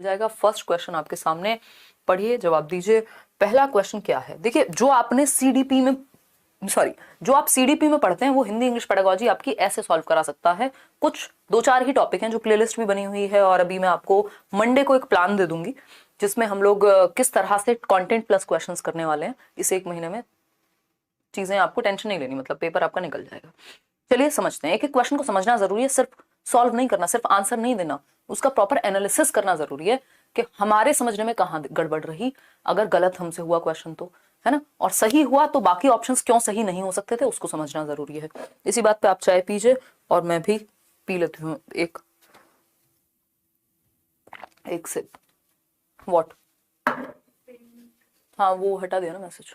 जाएगा। First question आपके सामने, पढ़िए, जवाब दीजिए। पहला क्वेश्चन क्या है? देखिए, जो आपने सीडीपी में जो आप सीडीपी में पढ़ते हैं वो हिंदी इंग्लिश पेडागोजी आपकी ऐसे सॉल्व करा सकता है। कुछ 2-4 ही टॉपिक हैं जो प्लेलिस्ट भी बनी हुई है, और अभी मैं आपको मंडे को एक प्लान दे दूंगी जिसमें हम लोग किस तरह से कंटेंट प्लस क्वेश्चंस करने वाले हैं। इस 1 महीने में चीजें आपको टेंशन नहीं लेनी, मतलब पेपर आपका निकल जाएगा। चलिए समझते हैं। एक एक क्वेश्चन को समझना जरूरी है, सिर्फ सॉल्व नहीं करना, सिर्फ आंसर नहीं देना, उसका प्रॉपर एनालिसिस करना जरूरी है कि हमारे समझने में कहाँ गड़बड़ रही, अगर गलत हमसे हुआ क्वेश्चन तो, है ना, और सही हुआ तो बाकी ऑप्शंस क्यों सही नहीं हो सकते थे उसको समझना जरूरी है। इसी बात पे आप चाय पीजिए और मैं भी पी लेती हूँ एक सिप। व्हाट? हाँ, वो हटा दिया ना मैसेज।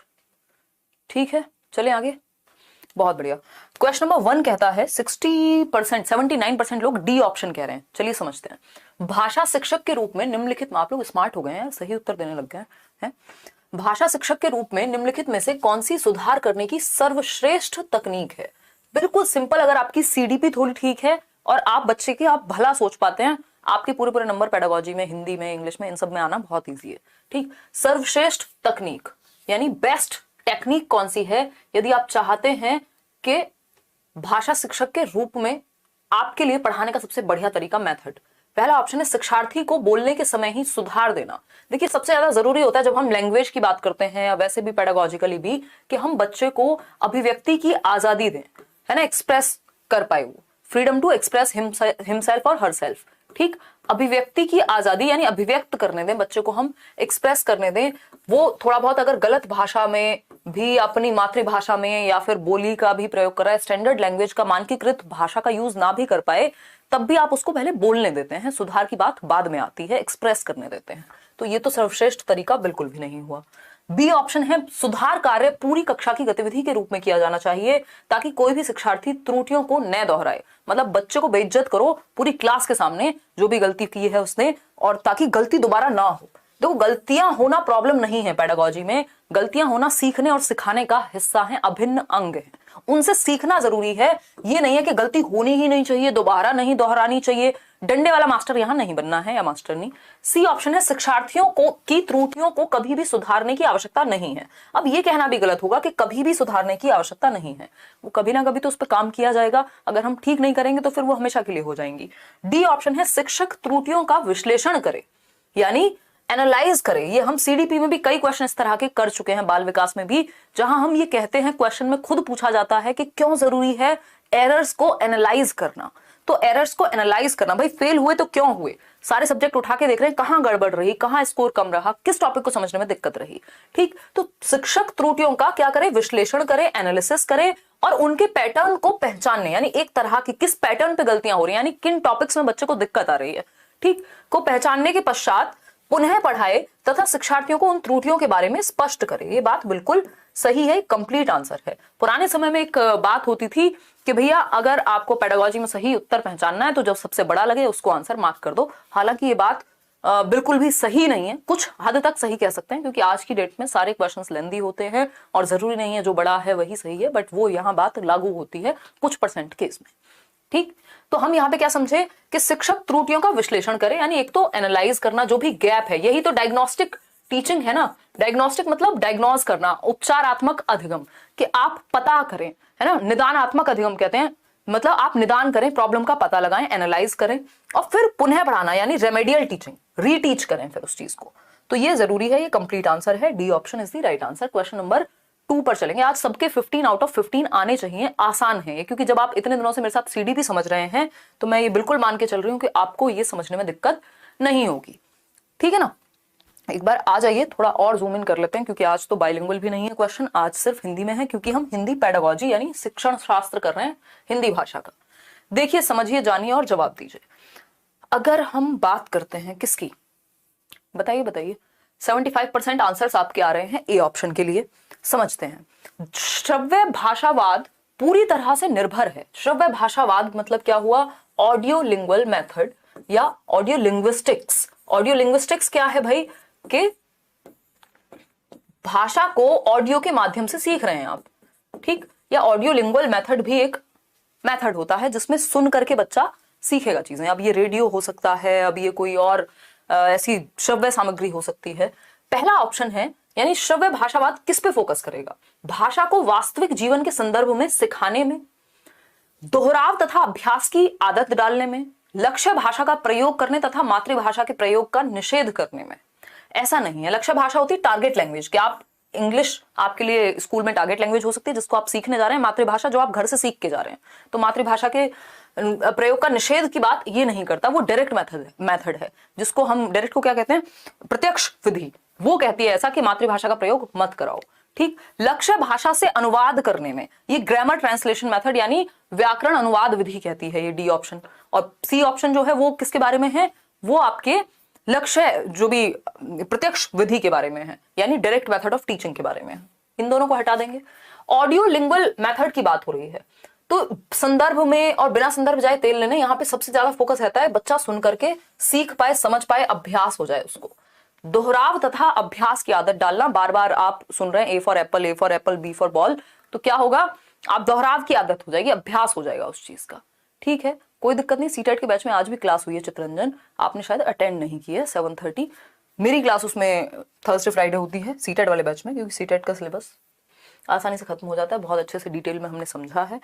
ठीक है, चले आगे। बहुत बढ़िया। क्वेश्चन नंबर 1 कहता है 60%, 79% लोग डी ऑप्शन कह रहे हैं। चलिए समझते हैं। भाषा शिक्षक के रूप में निम्नलिखित में, आप लोग स्मार्ट हो गए हैं, सही उत्तर देने लग गए हैं। भाषा शिक्षक के रूप में निम्नलिखित में से कौन सी सुधार करने की सर्वश्रेष्ठ तकनीक है? बिल्कुल सिंपल। अगर आपकी सीडीपी थोड़ी ठीक है और आप बच्चे के आप भला सोच पाते हैं, आपके पूरे पूरे नंबर पेडागोजी में, हिंदी में, इंग्लिश में, इन सब में आना बहुत ईजी है। ठीक। सर्वश्रेष्ठ तकनीक यानी बेस्ट टेक्निक कौन सी है यदि आप चाहते हैं कि भाषा शिक्षक के रूप में आपके लिए पढ़ाने का सबसे बढ़िया तरीका, मेथड। पहला ऑप्शन है शिक्षार्थी को बोलने के समय ही सुधार देना। देखिए, सबसे ज्यादा जरूरी होता है जब हम लैंग्वेज की बात करते हैं या वैसे भी पेडागोजिकली भी, कि हम बच्चे को अभिव्यक्ति की आजादी दें, है ना, एक्सप्रेस कर पाए, वो फ्रीडम टू एक्सप्रेस हिमसेल्फ और हरसेल्फ। ठीक। अभिव्यक्ति की आजादी यानी अभिव्यक्त करने दें बच्चे को, हम एक्सप्रेस करने दें। वो थोड़ा बहुत अगर गलत भाषा में भी, अपनी मातृभाषा में या फिर बोली का भी प्रयोग कर रहा है, स्टैंडर्ड लैंग्वेज का, मानकीकृत भाषा का यूज ना भी कर पाए, तब भी आप उसको पहले बोलने देते हैं। सुधार की बात बाद में आती है, एक्सप्रेस करने देते हैं। तो ये तो सर्वश्रेष्ठ तरीका बिल्कुल भी नहीं हुआ। बी ऑप्शन है सुधार कार्य पूरी कक्षा की गतिविधि के रूप में किया जाना चाहिए ताकि कोई भी शिक्षार्थी त्रुटियों को न दोहराए। मतलब बच्चे को बेइज्जत करो पूरी क्लास के सामने, जो भी गलती की है उसने, और ताकि गलती दोबारा ना हो। देखो, गलतियां होना प्रॉब्लम नहीं है पेडागोजी में, गलतियां होना सीखने और सिखाने का हिस्सा है, अभिन्न अंग है। उनसे सीखना जरूरी है। ये नहीं है कि गलती होनी ही नहीं चाहिए, दोबारा नहीं दोहरानी चाहिए, डंडे वाला मास्टर यहां नहीं बनना है या मास्टर नहीं। सी ऑप्शन है शिक्षार्थियों को की त्रुटियों को कभी भी सुधारने की आवश्यकता नहीं है। अब ये कहना भी गलत होगा कि कभी भी सुधारने की आवश्यकता नहीं है, वो कभी ना कभी तो उस पर काम किया जाएगा। अगर हम ठीक नहीं करेंगे तो फिर वो हमेशा के लिए हो जाएंगी। डी ऑप्शन है शिक्षक त्रुटियों का विश्लेषण करे, यानी एनालाइज करें। ये हम सीडीपी में भी कई क्वेश्चन इस तरह के कर चुके हैं, बाल विकास में भी, जहां हम ये कहते हैं, क्वेश्चन में खुद पूछा जाता है कि क्यों जरूरी है एरर्स को एनालाइज करना। तो एरर्स को एनालाइज करना, भाई फेल हुए तो क्यों हुए, सारे सब्जेक्ट उठा के देख रहे हैं कहां गड़बड़ रही, कहां स्कोर कम रहा, किस टॉपिक को समझने में दिक्कत रही। ठीक। तो शिक्षक त्रुटियों का क्या करे, विश्लेषण करे, एनालिसिस करे, और उनके पैटर्न को पहचानने, यानी एक तरह की किस पैटर्न पे गलतियां हो रही है, यानी किन टॉपिक्स में बच्चे को दिक्कत आ रही है, ठीक, को पहचानने के पश्चात पुनः पढ़ाए तथा शिक्षार्थियों को उन त्रुटियों के बारे में स्पष्ट करे। ये बात बिल्कुल सही है, कंप्लीट आंसर है। पुराने समय में एक बात होती थी कि भैया अगर आपको पेडागोजी में सही उत्तर पहचानना है तो जो सबसे बड़ा लगे उसको आंसर मार्क कर दो। हालांकि ये बात बिल्कुल भी सही नहीं है, कुछ हद तक सही कह सकते हैं, क्योंकि आज की डेट में सारे क्वेश्चंस लेंदी होते हैं और जरूरी नहीं है जो बड़ा है वही सही है, बट वो यहाँ बात लागू होती है कुछ % केस में। ठीक। तो हम यहाँ पे क्या समझे कि शिक्षक त्रुटियों का विश्लेषण करे, यानी एक तो एनालाइज करना जो भी गैप है, यही तो डायग्नोस्टिक टीचिंग है ना। डायग्नोस्टिक मतलब डायग्नोज करना, उपचारात्मक अधिगम, कि आप पता करें, है ना, निदानात्मक अधिगम कहते हैं, मतलब आप निदान करें, प्रॉब्लम का पता लगाएं, एनालाइज करें और फिर पुनः पढ़ाना, यानी रेमेडियल टीचिंग, रीटीच करें फिर उस चीज को। तो ये जरूरी है, ये कंप्लीट आंसर है, D option is the right answer. Question number 2 पर चलेंगे। आज सबके 15 आउट ऑफ 15 आने चाहिए, आसान है ये, क्योंकि जब आप इतने दिनों से मेरे साथ सीडीपी समझ रहे हैं तो मैं ये बिल्कुल मान के चल रही हूँ कि आपको ये समझने में दिक्कत नहीं होगी। ठीक है ना। एक बार आ जाइए, थोड़ा और जूम इन कर लेते हैं, क्योंकि आज तो बाइलिंगुअल भी नहीं है क्वेश्चन, आज सिर्फ हिंदी में है, क्योंकि हम हिंदी पेडागोजी यानी शिक्षण शास्त्र कर रहे हैं हिंदी भाषा का। देखिए, समझिए, जानिए और जवाब दीजिए। अगर हम बात करते हैं किसकी, बताइए 75% आंसर्स आपके आ रहे हैं ए ऑप्शन के लिए। समझते हैं। श्रव्य भाषावाद पूरी तरह से निर्भर है। श्रव्य भाषावाद मतलब क्या हुआ, ऑडियो लिंगुअल मेथड या ऑडियो लिंग्विस्टिक्स। ऑडियो लिंग्विस्टिक्स क्या है भाई, कि भाषा को ऑडियो के माध्यम से सीख रहे हैं आप, ठीक, या ऑडियो लिंगुअल मेथड भी एक मेथड होता है जिसमें सुन करके बच्चा सीखेगा चीजें। अब ये रेडियो हो सकता है, अब ये कोई और ऐसी श्रव्य सामग्री हो सकती है। पहला ऑप्शन है यानी श्रव्य भाषावाद किस पे फोकस करेगा? भाषा को वास्तविक जीवन के संदर्भ में सिखाने में, दोहराव तथा अभ्यास की आदत डालने में, लक्ष्य भाषा का प्रयोग करने तथा मातृभाषा के प्रयोग का निषेध करने में। ऐसा नहीं है। लक्ष्य भाषा होती है टारगेट लैंग्वेज, कि आप इंग्लिश आपके लिए स्कूल में टारगेट लैंग्वेज हो सकती है जिसको आप सीखने जा रहे हैं। मातृभाषा जो आप घर से सीख के जा रहे हैं, तो मातृभाषा के प्रयोग का निषेध की बात ये नहीं करता, वो डायरेक्ट मेथड है जिसको हम डायरेक्ट को क्या कहते हैं, प्रत्यक्ष विधि। वो कहती है ऐसा कि मातृभाषा का प्रयोग मत कराओ। ठीक। लक्ष्य भाषा से अनुवाद करने में, ये ग्रामर ट्रांसलेशन मेथड यानी व्याकरण अनुवाद विधि कहती है ये डी ऑप्शन। और सी ऑप्शन जो है वो किसके बारे में है, वो आपके लक्ष्य जो भी प्रत्यक्ष विधि के बारे में है, यानी डायरेक्ट मेथड ऑफ टीचिंग के बारे में है। इन दोनों को हटा देंगे। ऑडियो लिंग्वल मेथड की बात हो रही है, तो संदर्भ में और बिना संदर्भ जाए तेल लेने, यहाँ पे सबसे ज्यादा फोकस रहता है बच्चा सुन करके सीख पाए, समझ पाए, अभ्यास हो जाए उसको। दोहराव तथा अभ्यास की आदत डालना, बार बार आप सुन रहे हैं A for apple, B for ball, तो क्या होगा, आप दोहराव की आदत हो जाएगी, अभ्यास हो जाएगा उस चीज का। ठीक है, कोई दिक्कत नहीं। सीटेट के बैच में आज भी क्लास हुई है चित्ररंजन, आपने शायद अटेंड नहीं की है। 7:30 मेरी क्लास उसमें थर्सडे फ्राइडे होती है सीटेट वाले बैच में, क्योंकि सीटेट का सिलेबस आसानी से खत्म हो जाता है, बहुत अच्छे से डिटेल में हमने समझा है।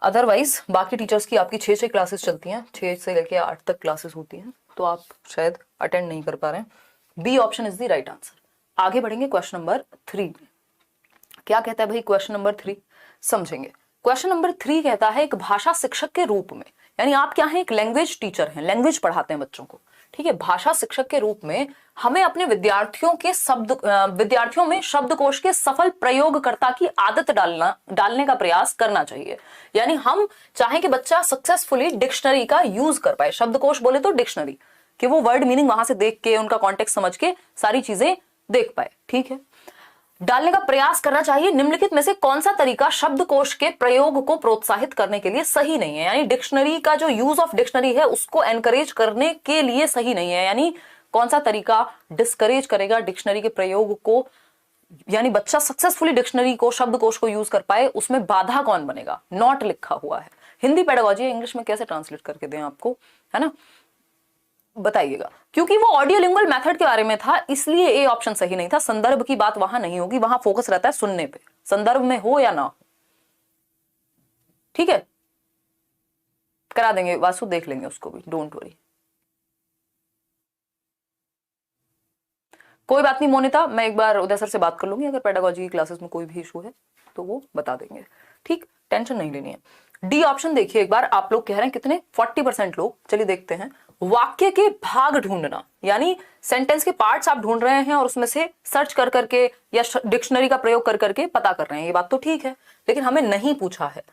अदरवाइज बाकी टीचर्स की आपकी 6 क्लासेस चलती हैं, 6 से लेकर 8 तक क्लासेस होती हैं, तो आप शायद अटेंड नहीं कर पा रहे हैं। B option is the right answer. आगे बढ़ेंगे क्वेश्चन नंबर 3। क्या कहता है भाई क्वेश्चन नंबर 3, समझेंगे। क्वेश्चन नंबर 3 कहता है एक भाषा शिक्षक के रूप में, यानी आप क्या हैं, एक लैंग्वेज टीचर हैं, लैंग्वेज पढ़ाते हैं बच्चों को। ठीक है, भाषा शिक्षक के रूप में हमें अपने विद्यार्थियों में शब्दकोश के सफल प्रयोगकर्ता की आदत डालने का प्रयास करना चाहिए। यानी हम चाहें कि बच्चा सक्सेसफुली डिक्शनरी का यूज कर पाए। शब्दकोश बोले तो डिक्शनरी, कि वो वर्ड मीनिंग वहां से देख के, उनका कॉन्टेक्स्ट समझ के सारी चीजें देख पाए। ठीक है, डालने का प्रयास करना चाहिए। निम्नलिखित में से कौन सा तरीका शब्दकोश के प्रयोग को प्रोत्साहित करने के लिए सही नहीं है? यानी डिक्शनरी का जो यूज ऑफ डिक्शनरी है उसको एनकरेज करने के लिए सही नहीं है। यानी कौन सा तरीका डिस्करेज करेगा डिक्शनरी के प्रयोग को, यानी बच्चा सक्सेसफुली डिक्शनरी को, शब्दकोश को यूज कर पाए, उसमें बाधा कौन बनेगा? नॉट लिखा हुआ है। हिंदी पेडागोजी इंग्लिश में कैसे ट्रांसलेट करके दें आपको, है ना, बताइएगा। क्योंकि वो ऑडियो लिंगुअल मेथड के बारे में था, इसलिए ए ऑप्शन सही नहीं था। संदर्भ की बात वहां नहीं होगी, वहां फोकस रहता है सुनने पे, संदर्भ में हो या ना हो। ठीक है, करा देंगे वासु, देख लेंगे उसको भी, डोंट वरी। कोई बात नहीं मोनिता, मैं एक बार उदय सर से बात कर लूंगी, अगर पेडागोजी की क्लासेस में कोई भी इशू है तो वो बता देंगे। ठीक, टेंशन नहीं लेनी है। डी ऑप्शन देखिए एक बार, आप लोग कह रहे हैं कितने, 40% लोग। चलिए देखते हैं। वाक्य के भाग ढूंढना, यानी सेंटेंस के पार्ट्स आप ढूंढ रहे हैं और उसमें से सर्च कर करके या डिक्शनरी का प्रयोग कर करके पता कर रहे हैं, ये बात तो ठीक है, लेकिन हमें नहीं पूछा है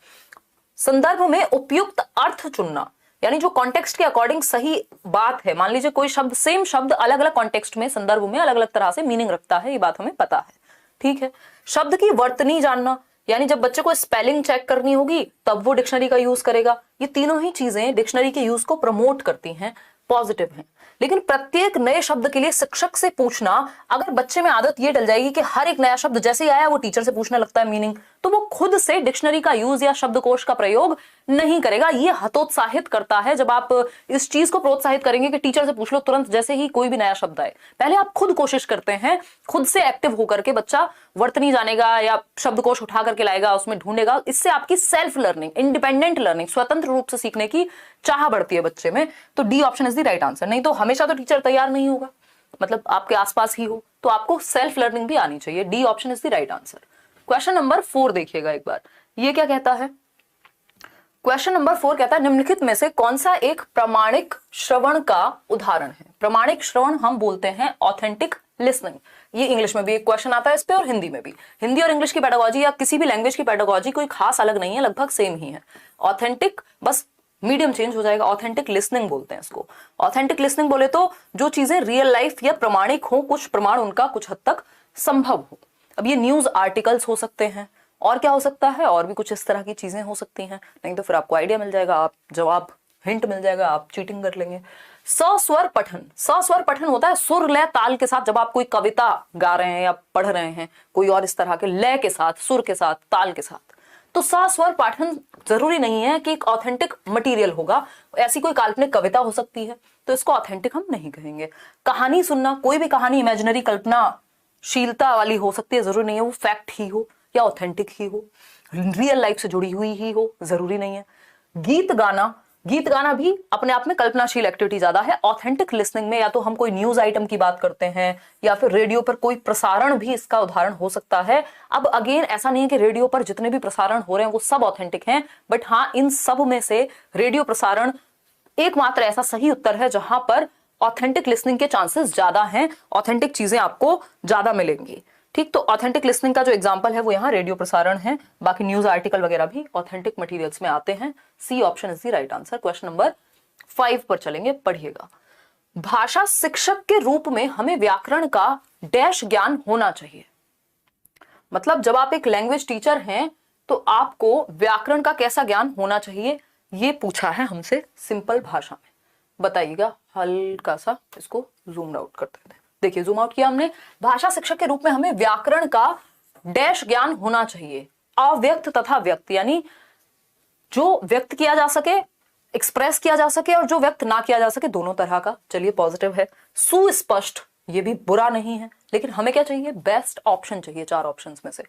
संदर्भ में उपयुक्त अर्थ चुनना, यानी जो कॉन्टेक्स्ट के अकॉर्डिंग सही बात है। मान लीजिए कोई शब्द, सेम शब्द अलग अलग कॉन्टेक्स्ट में, संदर्भ में अलग अलग तरह से मीनिंग रखता है, ये बात हमें पता है। ठीक है, शब्द की वर्तनी जानना, यानी जब बच्चे को स्पेलिंग चेक करनी होगी तब वो डिक्शनरी का यूज करेगा। ये तीनों ही चीजें डिक्शनरी के यूज को प्रमोट करती हैं, पॉजिटिव हैं। लेकिन प्रत्येक नए शब्द के लिए शिक्षक से पूछना, अगर बच्चे में आदत ये डल जाएगी कि हर एक नया शब्द जैसे ही आया वो टीचर से पूछने लगता है मीनिंग, तो वो खुद से डिक्शनरी का यूज या शब्दकोश का प्रयोग नहीं करेगा। ये हतोत्साहित करता है। जब आप इस चीज को प्रोत्साहित करेंगे कि टीचर से पूछ लो तुरंत जैसे ही कोई भी नया शब्द आए, पहले आप खुद कोशिश करते हैं, खुद से एक्टिव होकर के बच्चा वर्तनी जानेगा या शब्दकोश उठा करके लाएगा, उसमें ढूंढेगा। इससे आपकी सेल्फ लर्निंग, इंडिपेंडेंट लर्निंग, स्वतंत्र रूप से सीखने की चाह बढ़ती है बच्चे में। तो D option is the right answer. नहीं तो हमेशा तो टीचर तैयार नहीं होगा, मतलब आपके आसपास ही हो, तो आपको सेल्फ लर्निंग भी आनी चाहिए। D option is the right answer. Question number 4 देखिएगा एक बार, ये क्या कहता है। क्वेश्चन नंबर 4 कहता है निम्नलिखित में से कौन सा एक प्रामाणिक श्रवण का उदाहरण है? प्रामाणिक श्रवण हम बोलते हैं ऑथेंटिक लिसनिंग। ये इंग्लिश में भी एक क्वेश्चन आता है इस पे और हिंदी में भी। हिंदी और इंग्लिश की पेडागोजी या किसी भी लैंग्वेज की पेडागोजी कोई खास अलग नहीं है, लगभग सेम ही है। ऑथेंटिक, बस मीडियम चेंज हो जाएगा। ऑथेंटिक लिसनिंग बोलते हैं इसको। ऑथेंटिक लिसनिंग बोले तो जो चीजें रियल लाइफ या प्रमाणिक हो, कुछ प्रमाण उनका कुछ हद तक संभव हो। अब ये न्यूज आर्टिकल्स हो सकते हैं, और क्या हो सकता है, और भी कुछ इस तरह की चीजें हो सकती हैं। नहीं तो फिर आपको आइडिया मिल जाएगा, आप जवाब हिंट मिल जाएगा, आप चीटिंग कर लेंगे। सस्वर पठन, सस्वर पठन होता है सुर लय ताल के साथ। जब आप कोई कविता गा रहे हैं या पढ़ रहे हैं कोई और इस तरह के लय के साथ, सुर के साथ, ताल के साथ, तो सस्वर पाठन जरूरी नहीं है कि एक ऑथेंटिक मटेरियल होगा, ऐसी कोई काल्पनिक कविता हो सकती है, तो इसको ऑथेंटिक हम नहीं कहेंगे। कहानी सुनना, कोई भी कहानी इमेजिनरी कल्पनाशीलता वाली हो सकती है, जरूरी नहीं है वो फैक्ट ही हो या ऑथेंटिक ही हो, रियल लाइफ से जुड़ी हुई ही हो, जरूरी नहीं है। गीत गाना, गीत गाना भी अपने आप में कल्पनाशील एक्टिविटी ज्यादा है। ऑथेंटिक लिसनिंग में या तो हम कोई न्यूज आइटम की बात करते हैं या फिर रेडियो पर कोई प्रसारण भी इसका उदाहरण हो सकता है। अब अगेन ऐसा नहीं है कि रेडियो पर जितने भी प्रसारण हो रहे हैं वो सब ऑथेंटिक हैं, बट हाँ, इन सब में से रेडियो प्रसारण एकमात्र ऐसा सही उत्तर है जहां पर ऑथेंटिक लिसनिंग के चांसेस ज्यादा हैं, ऑथेंटिक चीजें आपको ज्यादा मिलेंगी। ठीक, तो ऑथेंटिक लिसनिंग का जो एग्जांपल है वो यहाँ रेडियो प्रसारण है, बाकी न्यूज आर्टिकल वगैरह भी ऑथेंटिक मटेरियल्स में आते हैं। C option is the right answer. Question number 5 पर चलेंगे, पढ़िएगा। भाषा शिक्षक के रूप में हमें व्याकरण का डैश ज्ञान होना चाहिए। मतलब जब आप एक लैंग्वेज टीचर हैं तो आपको व्याकरण का कैसा ज्ञान होना चाहिए, ये पूछा है हमसे सिंपल भाषा में। बताइएगा, हल्का सा इसको जूम आउट करते हैं। देखिए, जूम आउट किया हमने। भाषा शिक्षक के रूप में हमें व्याकरण का डैश ज्ञान होना चाहिए। अव्यक्त तथा व्यक्त, यानी जो व्यक्त किया जा सके, एक्सप्रेस किया जा सके, और जो व्यक्त ना किया जा सके, दोनों तरह का। चलिए, पॉजिटिव है। सुस्पष्ट, ये भी बुरा नहीं है, लेकिन हमें क्या चाहिए, बेस्ट ऑप्शन चाहिए 4 ऑप्शंस में से।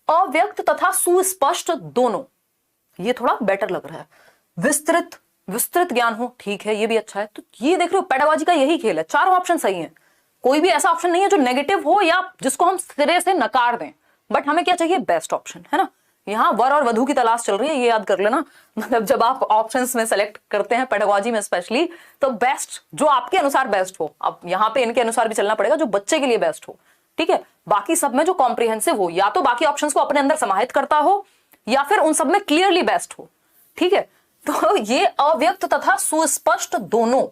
अव्यक्त तथा सुस्पष्ट दोनों, ये थोड़ा बेटर लग रहा है। विस्तृत, विस्तृत ज्ञान हो, ठीक है, ये भी अच्छा है। तो ये देख रहे हो, पेडागोजी का यही खेल है, 4 ऑप्शन सही है। कोई भी ऐसा ऑप्शन नहीं है जो नेगेटिव हो या जिसको हम सिरे से नकार दें, बट हमें क्या चाहिए, बेस्ट ऑप्शन, है ना। यहाँ वर और वधू की तलाश चल रही है, ये याद कर लेना। मतलब जब आप ऑप्शंस में सेलेक्ट करते हैं पेडागोजी में स्पेशली, तो बेस्ट जो आपके अनुसार बेस्ट हो। अब यहाँ पे इनके अनुसार भी चलना पड़ेगा, जो बच्चे के लिए बेस्ट हो, ठीक है। बाकी सब में जो कॉम्प्रिहेंसिव हो, या तो बाकी ऑप्शंस को अपने अंदर समाहित करता हो या फिर उन सब में क्लियरली बेस्ट हो, ठीक है। तो ये अव्यक्त तथा सुस्पष्ट दोनों,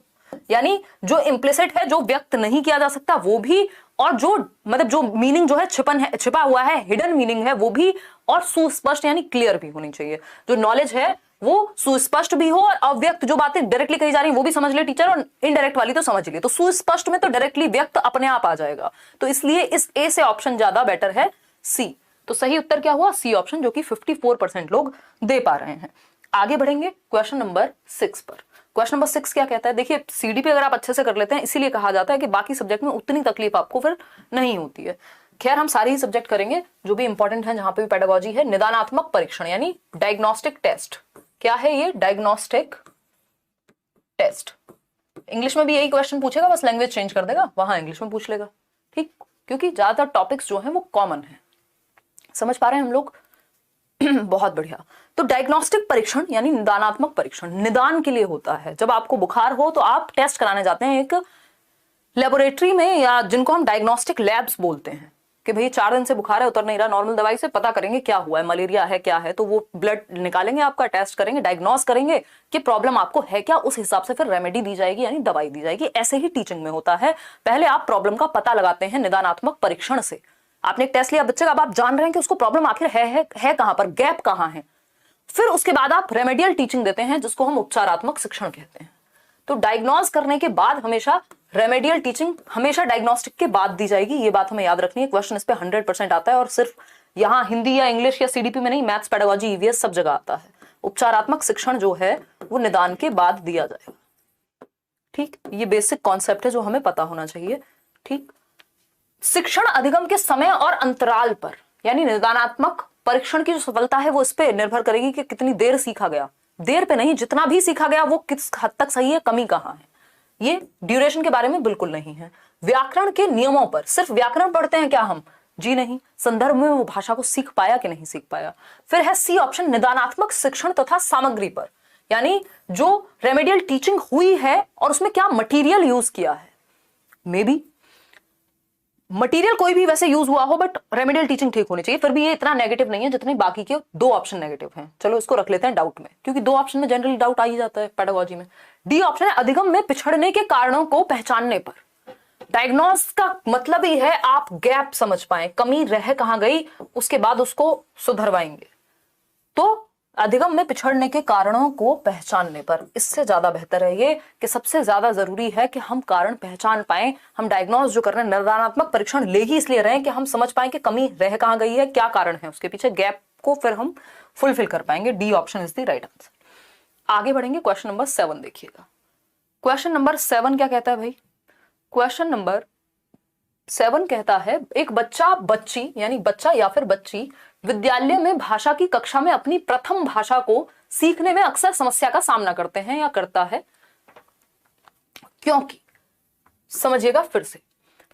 यानी जो इम्प्लिसिट है, जो व्यक्त नहीं किया जा सकता वो भी, और जो मतलब जो मीनिंग जो है छिपा हुआ है, हिडन मीनिंग है वो भी, और सुस्पष्ट यानी क्लियर भी होनी चाहिए। जो नॉलेज है वो सुस्पष्ट भी हो, और अव्यक्त जो बातें डायरेक्टली कही जा रही है वो भी समझ ले टीचर, और इनडायरेक्ट वाली तो समझ लिए। तो सुस्पष्ट में तो डायरेक्टली व्यक्त अपने आप आ जाएगा, तो इसलिए इस ए से ऑप्शन ज्यादा बेटर है, सी। तो सही उत्तर क्या हुआ, सी ऑप्शन, जो कि 54% लोग दे पा रहे हैं। आगे बढ़ेंगे क्वेश्चन नंबर 6 पर। क्वेश्चन नंबर 6 क्या कहता है, देखिए सीडीपी अगर आप अच्छे से कर लेते हैं, इसीलिए कहा जाता है कि बाकी सब्जेक्ट में उतनी तकलीफ आपको फिर नहीं होती है। खैर, हम सारे ही सब्जेक्ट करेंगे जो भी इंपॉर्टेंट है, जहां पे भी पेडागोजी है। निदानात्मक परीक्षण यानी डायग्नोस्टिक टेस्ट, क्या है ये, डायग्नोस्टिक टेस्ट। इंग्लिश में भी यही क्वेश्चन पूछेगा, बस लैंग्वेज चेंज कर देगा, वहां इंग्लिश में पूछ लेगा, ठीक, क्योंकि ज्यादातर टॉपिक्स जो है वो कॉमन है। समझ पा रहे हैं हम लोग? बहुत बढ़िया। तो डायग्नोस्टिक परीक्षण यानी निदानात्मक परीक्षण निदान के लिए होता है। जब आपको बुखार हो तो आप टेस्ट कराने जाते हैं एक लेबोरेटरी में, या जिनको हम डायग्नोस्टिक लैब्स बोलते हैं, कि भाई 4 दिन से बुखार है, उतर नहीं रहा, नॉर्मल दवाई से पता करेंगे क्या हुआ है, मलेरिया है, क्या है। तो वो ब्लड निकालेंगे, आपका टेस्ट करेंगे, डायग्नोस करेंगे कि प्रॉब्लम आपको है क्या, उस हिसाब से फिर रेमेडी दी जाएगी यानी दवाई दी जाएगी। ऐसे ही टीचिंग में होता है, पहले आप प्रॉब्लम का पता लगाते हैं निदानात्मक परीक्षण से। आपने एक टेस्ट लिया बच्चे का, अब आप जान रहे हैं कि उसको प्रॉब्लम आखिर है कहां पर, गैप कहां है। फिर उसके बाद आप रेमेडियल टीचिंग देते हैं, जिसको हम उपचारात्मक शिक्षण कहते हैं। तो डायग्नोज करने के बाद हमेशा रेमेडियल टीचिंग हमेशा डायग्नोस्टिक के बाद दी जाएगी, ये बात हमें याद रखनी है। क्वेश्चन इस पे 100% आता है, और सिर्फ यहाँ हिंदी या इंग्लिश या सीडीपी में नहीं, मैथ्स, पेडागोजी, ईवीएस सब जगह आता है। उपचारात्मक शिक्षण जो है वो निदान के बाद दिया जाएगा, ठीक। ये बेसिक कॉन्सेप्ट है जो हमें पता होना चाहिए, ठीक। शिक्षण अधिगम के समय और अंतराल पर, यानी निदानात्मक परीक्षण की जो सफलता है वो इस पे निर्भर करेगी कि कितनी देर सीखा गया। देर पे नहीं, जितना भी सीखा गया वो किस हद तक सही है, कमी कहां है, ये ड्यूरेशन के बारे में बिल्कुल नहीं है। व्याकरण के नियमों पर, सिर्फ व्याकरण पढ़ते हैं क्या हम, जी नहीं, संदर्भ में वो भाषा को सीख पाया कि नहीं सीख पाया। फिर है सी ऑप्शन, निदानात्मक शिक्षण तथा सामग्री पर, यानी जो रेमेडियल टीचिंग हुई है और उसमें क्या मटीरियल यूज किया है। मे बी मटेरियल कोई भी वैसे यूज हुआ हो, बट रेमेडियल टीचिंग ठीक होनी चाहिए। फिर भी ये इतना नेगेटिव नहीं है जितने बाकी के 2 ऑप्शन नेगेटिव हैं। चलो इसको रख लेते हैं डाउट में, क्योंकि 2 ऑप्शन में जनरली डाउट आ ही जाता है पेडागोजी में। डी ऑप्शन है, अधिगम में पिछड़ने के कारणों को पहचानने पर। डायग्नोस का मतलब ही है आप गैप समझ पाए, कमी रह कहां गई, उसके बाद उसको सुधरवाएंगे। तो अधिगम में पिछड़ने के कारणों को पहचानने पर, इससे ज्यादा बेहतर है ये कि सबसे ज्यादा जरूरी है कि हम कारण पहचान पाए। हम डायग्नोस जो कर रहे हैं, निदानात्मक परीक्षण ले ही इसलिए रहे हैं कि हम समझ पाए कि कमी रह कहां गई है, क्या कारण है उसके पीछे, गैप को फिर हम फुलफिल कर पाएंगे। D option is the right answer. आगे बढ़ेंगे, क्वेश्चन नंबर 7 देखिएगा। क्वेश्चन नंबर 7 क्या कहता है भाई? क्वेश्चन नंबर 7 कहता है एक बच्चा बच्ची यानी बच्चा या फिर बच्ची विद्यालय में भाषा की कक्षा में अपनी प्रथम भाषा को सीखने में अक्सर समस्या का सामना करते हैं या करता है, क्योंकि समझिएगा फिर से,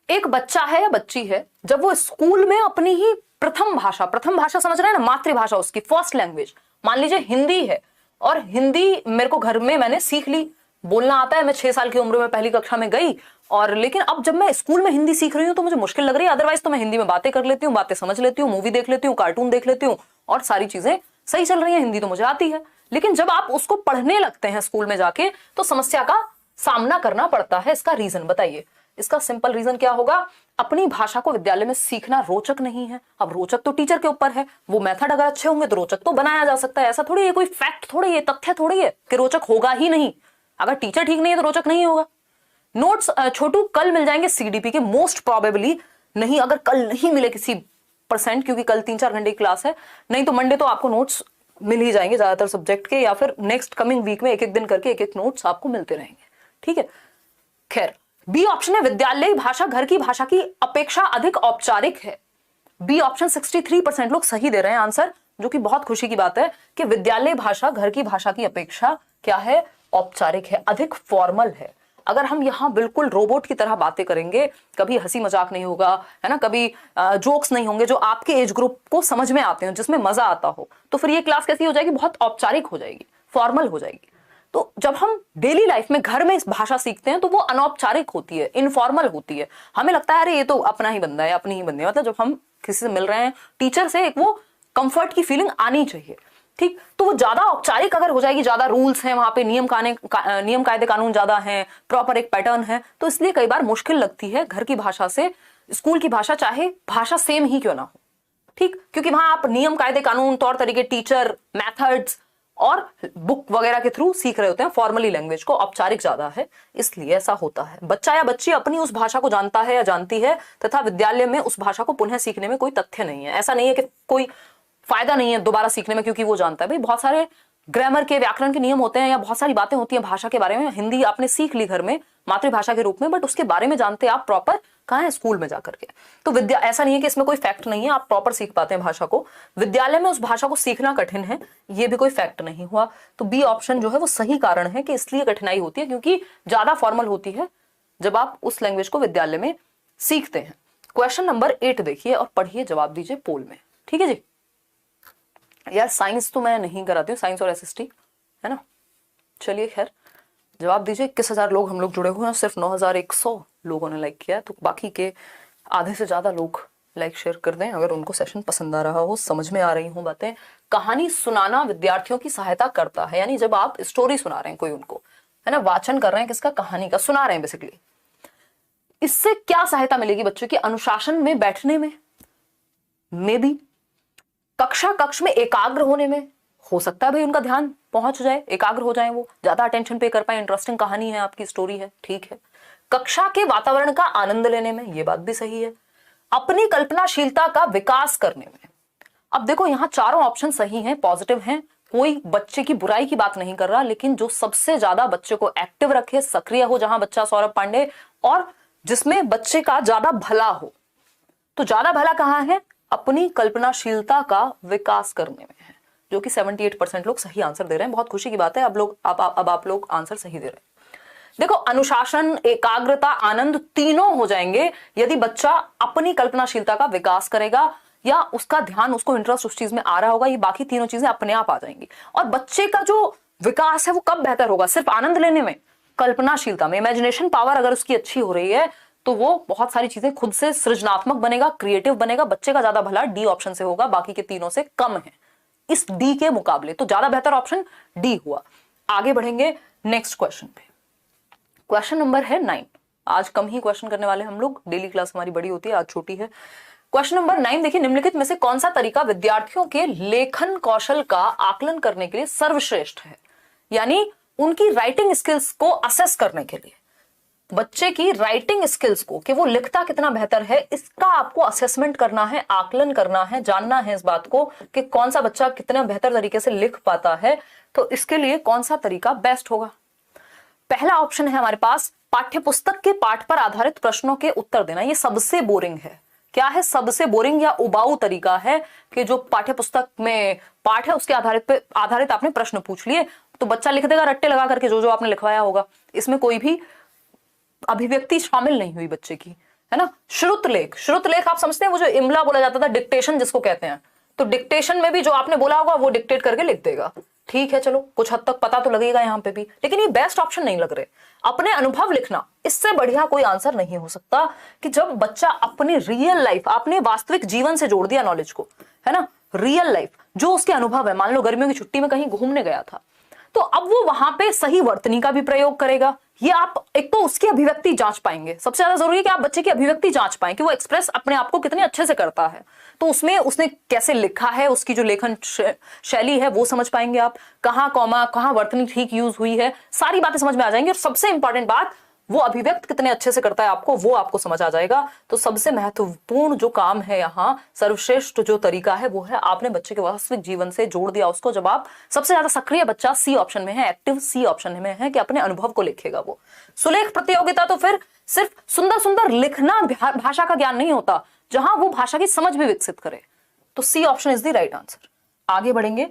एक बच्चा है या बच्ची है, जब वो स्कूल में अपनी ही प्रथम भाषा समझ रहे हैं ना, मातृभाषा उसकी फर्स्ट लैंग्वेज, मान लीजिए हिंदी है, और हिंदी मेरे को घर में मैंने सीख ली, बोलना आता है, मैं 6 साल की उम्र में पहली कक्षा में गई, और लेकिन अब जब मैं स्कूल में हिंदी सीख रही हूं तो मुझे मुश्किल लग रही है। अदरवाइज तो मैं हिंदी में बातें कर लेती हूँ, बातें समझ लेती हूँ, मूवी देख लेती हूँ, कार्टून देख लेती हूँ, और सारी चीजें सही चल रही है, हिंदी तो मुझे आती है। लेकिन जब आप उसको पढ़ने लगते हैं स्कूल में जाके तो समस्या का सामना करना पड़ता है। इसका रीजन बताइए। इसका सिंपल रीजन क्या होगा? अपनी भाषा को विद्यालय में सीखना रोचक नहीं है। अब रोचक तो टीचर के ऊपर है, वो मेथड अगर अच्छे होंगे तो रोचक तो बनाया जा सकता है। ऐसा थोड़ी है, कोई फैक्ट थोड़ी है, तथ्य थोड़ी है कि रोचक होगा ही नहीं। अगर टीचर ठीक नहीं है तो रोचक नहीं होगा। नोट्स छोटू कल मिल जाएंगे सीडीपी के, मोस्ट प्रोबेबली नहीं, अगर कल नहीं मिले किसी %, क्योंकि कल 3-4 घंटे की क्लास है, नहीं तो मंडे तो आपको नोट्स मिल ही जाएंगे ज्यादातर सब्जेक्ट के, या फिर नेक्स्ट कमिंग वीक में एक एक दिन करके एक एक नोट्स आपको मिलते रहेंगे। ठीक है, खैर बी ऑप्शन है विद्यालयी भाषा घर की भाषा की अपेक्षा अधिक औपचारिक है। बी ऑप्शन 63% लोग सही दे रहे हैं आंसर, जो कि बहुत खुशी की बात है कि विद्यालय भाषा घर की भाषा की अपेक्षा क्या है? औपचारिक है, अधिक फॉर्मल है। अगर हम यहाँ बिल्कुल रोबोट की तरह बातें करेंगे, कभी हंसी मजाक नहीं होगा, है ना, कभी जोक्स नहीं होंगे जो आपके एज ग्रुप को समझ में आते हैं, जिसमें मजा आता हो, तो फिर ये क्लास कैसी हो जाएगी? बहुत औपचारिक हो जाएगी, फॉर्मल हो जाएगी। तो जब हम डेली लाइफ में घर में इस भाषा सीखते हैं तो वो अनौपचारिक होती है, इनफॉर्मल होती है। हमें लगता है अरे ये तो अपना ही बंदा है, अपनी ही बंदी है। मतलब जब हम किसी से मिल रहे हैं, टीचर से, एक वो कंफर्ट की फीलिंग आनी चाहिए। ठीक, तो वो ज्यादा औपचारिक अगर हो जाएगी, ज्यादा रूल्स हैं वहां पे, नियम कायदे कानून ज्यादा हैं, प्रॉपर एक पैटर्न है, तो इसलिए कई बार मुश्किल लगती है घर की भाषा से स्कूल की भाषा, चाहे भाषा सेम ही क्यों ना हो। ठीक, क्योंकि वहां आप नियम कायदे कानून, तौर तरीके, टीचर, मेथड्स और बुक वगैरह के थ्रू सीख रहे होते हैं। फॉर्मली लैंग्वेज को औपचारिक ज्यादा है, इसलिए ऐसा होता है। बच्चा या बच्ची अपनी उस भाषा को जानता है या जानती है, तथा विद्यालय में उस भाषा को पुनः सीखने में कोई तथ्य नहीं है। ऐसा नहीं है कि कोई फायदा नहीं है दोबारा सीखने में क्योंकि वो जानता है। भाई बहुत सारे ग्रामर के, व्याकरण के नियम होते हैं, या बहुत सारी बातें होती हैं भाषा के बारे में। हिंदी आपने सीख ली घर में मातृभाषा के रूप में, बट उसके बारे में जानते आप प्रॉपर कहाँ है? स्कूल में जाकर के। तो विद्या, ऐसा नहीं है कि इसमें कोई फैक्ट नहीं है, आप प्रॉपर सीख पाते हैं भाषा को। विद्यालय में उस भाषा को सीखना कठिन है, ये भी कोई फैक्ट नहीं हुआ। तो बी ऑप्शन जो है वो सही कारण है कि इसलिए कठिनाई होती है क्योंकि ज्यादा फॉर्मल होती है जब आप उस लैंग्वेज को विद्यालय में सीखते हैं। क्वेश्चन नंबर 8 देखिए और पढ़िए, जवाब दीजिए पोल में। ठीक है जी। यार साइंस तो मैं नहीं कराती हूँ, साइंस और एसएसटी, है ना। चलिए खैर जवाब दीजिए। 21,000 लोग हम लोग जुड़े हुए हैं, सिर्फ 9,100 लोगों ने लाइक किया, तो बाकी के आधे से ज्यादा लोग लाइक शेयर कर दें अगर उनको सेशन पसंद आ रहा हो, समझ में आ रही हो बातें। कहानी सुनाना विद्यार्थियों की सहायता करता है, यानी जब आप स्टोरी सुना रहे हैं कोई उनको, है ना, वाचन कर रहे हैं किसका? कहानी का, सुना रहे हैं बेसिकली। इससे क्या सहायता मिलेगी बच्चों की? अनुशासन में बैठने में, मे बी कक्ष में एकाग्र होने में, हो सकता है भाई उनका ध्यान पहुंच जाए, एकाग्र हो जाए, वो ज्यादा अटेंशन पे कर पाए, इंटरेस्टिंग कहानी है, आपकी स्टोरी है, ठीक है। कक्षा के वातावरण का आनंद लेने में, ये बात भी सही है। अपनी कल्पनाशीलता का विकास करने में। अब देखो यहाँ चारों ऑप्शन सही हैं, पॉजिटिव हैं, कोई बच्चे की बुराई की बात नहीं कर रहा, लेकिन जो सबसे ज्यादा बच्चे को एक्टिव रखे, सक्रिय हो, जहां बच्चा सौरभ पांडे, और जिसमें बच्चे का ज्यादा भला हो, तो ज्यादा भला कहां है? अपनी कल्पनाशीलता का विकास करने में है, जो कि 78% लोग सही आंसर दे रहे हैं। बहुत खुशी की बात है, अब आप लोग आंसर सही दे रहे हैं। देखो अनुशासन, एकाग्रता, आनंद तीनों हो जाएंगे यदि बच्चा अपनी कल्पनाशीलता का विकास करेगा या उसका ध्यान, उसको इंटरेस्ट उस चीज में आ रहा होगा। ये बाकी तीनों चीजें अपने आप आ जाएंगी। और बच्चे का जो विकास है वो कब बेहतर होगा? सिर्फ आनंद लेने में, कल्पनाशीलता में, इमेजिनेशन पावर अगर उसकी अच्छी हो रही है तो वो बहुत सारी चीजें खुद से सृजनात्मक बनेगा, क्रिएटिव बनेगा। बच्चे का ज्यादा भला डी ऑप्शन से होगा, बाकी के तीनों से कम है इस डी के मुकाबले, तो ज्यादा बेहतर ऑप्शन डी हुआ। आगे बढ़ेंगे नेक्स्ट क्वेश्चन पे। क्वेश्चन नंबर है 9। आज कम ही क्वेश्चन करने वाले हम लोग, डेली क्लास हमारी बड़ी होती है, आज छोटी है। क्वेश्चन नंबर 9 देखिए, निम्नलिखित में से कौन सा तरीका विद्यार्थियों के लेखन कौशल का आकलन करने के लिए सर्वश्रेष्ठ है? यानी उनकी राइटिंग स्किल्स को असेस करने के लिए। बच्चे की राइटिंग स्किल्स को, कि वो लिखता कितना बेहतर है, इसका आपको असेसमेंट करना है, आकलन करना है, जानना है इस बात को कि कौन सा बच्चा कितना बेहतर तरीके से लिख पाता है, तो इसके लिए कौन सा तरीका बेस्ट होगा। पहला ऑप्शन है हमारे पास, पाठ्य पुस्तक के पाठ पर आधारित प्रश्नों के उत्तर देना। ये सबसे बोरिंग है। क्या है? सबसे बोरिंग या उबाऊ तरीका है कि जो पाठ्य पुस्तक में पाठ है उसके आधारित आपने प्रश्न पूछ लिए, तो बच्चा लिख देगा रट्टे लगा करके जो जो आपने लिखवाया होगा। इसमें कोई भी अभिव्यक्ति शामिल नहीं हुई बच्चे की, है ना। श्रुतलेख आप समझते हैं, वो जो इमला बोला जाता था, डिक्टेशन जिसको कहते हैं, तो डिक्टेशन में भी जो आपने बोला होगा वो डिक्टेट करके लिख देगा। ठीक है, चलो कुछ हद तक पता तो लगेगा यहाँ पे भी, लेकिन ये बेस्ट ऑप्शन नहीं लग रहे। अपने अनुभव लिखना, इससे बढ़िया कोई आंसर नहीं हो सकता कि जब बच्चा अपनी रियल लाइफ, आपने वास्तविक जीवन से जोड़ दिया नॉलेज को, है ना। रियल लाइफ जो उसके अनुभव है, मान लो गर्मियों की छुट्टी में कहीं घूमने गया था, तो अब वो वहां पे सही वर्तनी का भी प्रयोग करेगा। ये आप एक तो उसकी अभिव्यक्ति जांच पाएंगे, सबसे ज्यादा जरूरी है कि आप बच्चे की अभिव्यक्ति जांच पाएं कि वो एक्सप्रेस अपने आप को कितने अच्छे से करता है, तो उसमें उसने कैसे लिखा है, उसकी जो लेखन शैली है वो समझ पाएंगे आप, कहाँ कॉमा, कहाँ वर्तनी ठीक यूज हुई है, सारी बातें समझ में आ जाएंगी। और सबसे इंपॉर्टेंट बात, वो अभिव्यक्त कितने अच्छे से करता है आपको, वो आपको समझ आ जाएगा। तो सबसे महत्वपूर्ण जो काम है यहाँ, सर्वश्रेष्ठ जो तरीका है वो है आपने बच्चे के वास्तविक जीवन से जोड़ दिया उसको। जब आप सबसे ज्यादा सक्रिय बच्चा सी ऑप्शन में है, एक्टिव सी ऑप्शन में है कि अपने अनुभव को लिखेगा वो। सुलेख प्रतियोगिता तो फिर सिर्फ सुंदर सुंदर लिखना भाषा का ज्ञान नहीं होता, जहां वो भाषा की समझ भी विकसित करे। तो C option is the right answer. आगे बढ़ेंगे,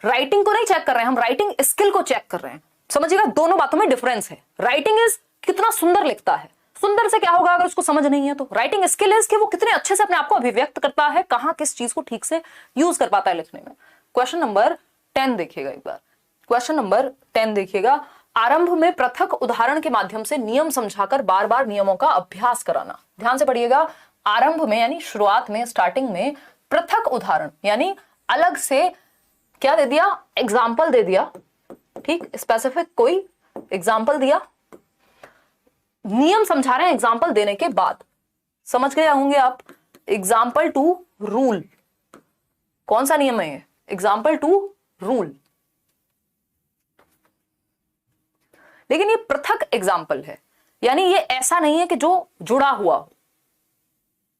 राइटिंग को नहीं चेक कर रहे हैं हम, राइटिंग स्किल को चेक कर रहे हैं। समझिएगा, दोनों बातों में डिफरेंस है। राइटिंग इज कितना सुंदर लिखता है, सुंदर से क्या होगा अगर उसको समझ नहीं है तो। राइटिंग स्किल इज कि वो कितने अच्छे से अपने आप को अभिव्यक्त करता है, कहां किस चीज को ठीक से यूज कर पाता है लिखने में। क्वेश्चन नंबर 10 देखिएगा एक बार। क्वेश्चन नंबर 10 देखिएगा, आरंभ में पृथक उदाहरण के माध्यम से नियम समझाकर बार बार नियमों का अभ्यास कराना। ध्यान से पढ़िएगा, आरंभ में यानी शुरुआत में, स्टार्टिंग में पृथक उदाहरण यानी अलग से क्या दे दिया, एग्जाम्पल दे दिया, ठीक, स्पेसिफिक कोई एग्जाम्पल दिया, नियम समझा रहे हैं एग्जाम्पल देने के बाद। समझ गए होंगे आप, एग्जाम्पल टू रूल, कौन सा नियम है ये, एग्जाम्पल टू रूल। लेकिन ये पृथक एग्जाम्पल है, यानी ये ऐसा नहीं है कि जो जुड़ा हुआ हो।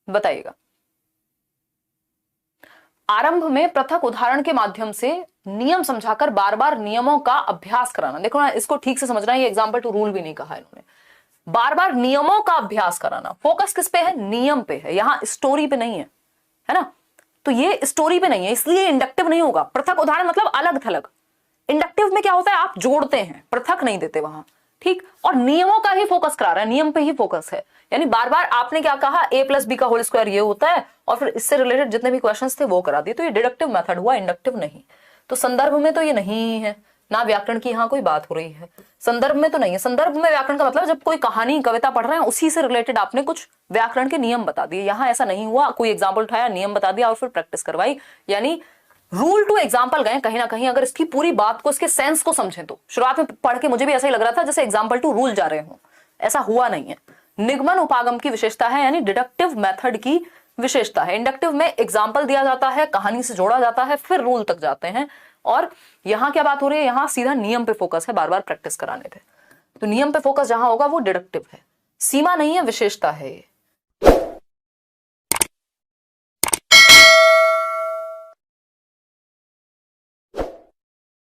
बताइएगा, आरंभ में पृथक उदाहरण के माध्यम से नियम समझाकर बार बार नियमों का अभ्यास कराना। देखो ना, इसको ठीक से समझना है, ये एग्जाम्पल टू रूल भी नहीं कहा इन्होंने, बार बार नियमों का अभ्यास कराना। फोकस किस पे है, नियम पे है, यहां स्टोरी पे नहीं है ना। तो ये स्टोरी पे नहीं है, इसलिए इंडक्टिव नहीं होगा। पृथक उदाहरण मतलब अलग थलग, इंडक्टिव में क्या होता है, आप जोड़ते हैं, पृथक नहीं देते वहां, ठीक। और नियमों का ही फोकस करा रहा है, नियम पे ही फोकस है, यानी बार बार आपने क्या कहा, a+b² ये होता है, और फिर इससे रिलेटेड जितने भी क्वेश्चंस थे वो करा दिए। तो ये डिडक्टिव मेथड हुआ, इंडक्टिव नहीं। तो संदर्भ में तो ये नहीं है ना, व्याकरण की यहां कोई बात हो रही है, संदर्भ में तो नहीं है। संदर्भ में व्याकरण का मतलब जब कोई कहानी कविता पढ़ रहे हैं उसी से रिलेटेड आपने कुछ व्याकरण के नियम बता दिए। यहां ऐसा नहीं हुआ, कोई एग्जाम्पल उठाया, नियम बता दिया और फिर प्रैक्टिस करवाई। यानी रूल टू एग्जाम्पल गए कहीं ना कहीं, अगर इसकी पूरी बात को, इसके सेंस को समझें तो। शुरुआत में पढ़ के मुझे भी ऐसा ही लग रहा था जैसे एग्जाम्पल टू रूल जा रहे हो, ऐसा हुआ नहीं है। निगमन उपागम की विशेषता है, यानी डिडक्टिव मेथड की विशेषता है। इंडक्टिव में एग्जाम्पल दिया जाता है, कहानी से जोड़ा जाता है, फिर रूल तक जाते हैं। और यहां क्या बात हो रही है, यहां सीधा नियम पे फोकस है, बार बार प्रैक्टिस कराने थे। तो नियम पे फोकस जहां होगा वो डिडक्टिव है, सीमा नहीं है, विशेषता है ये।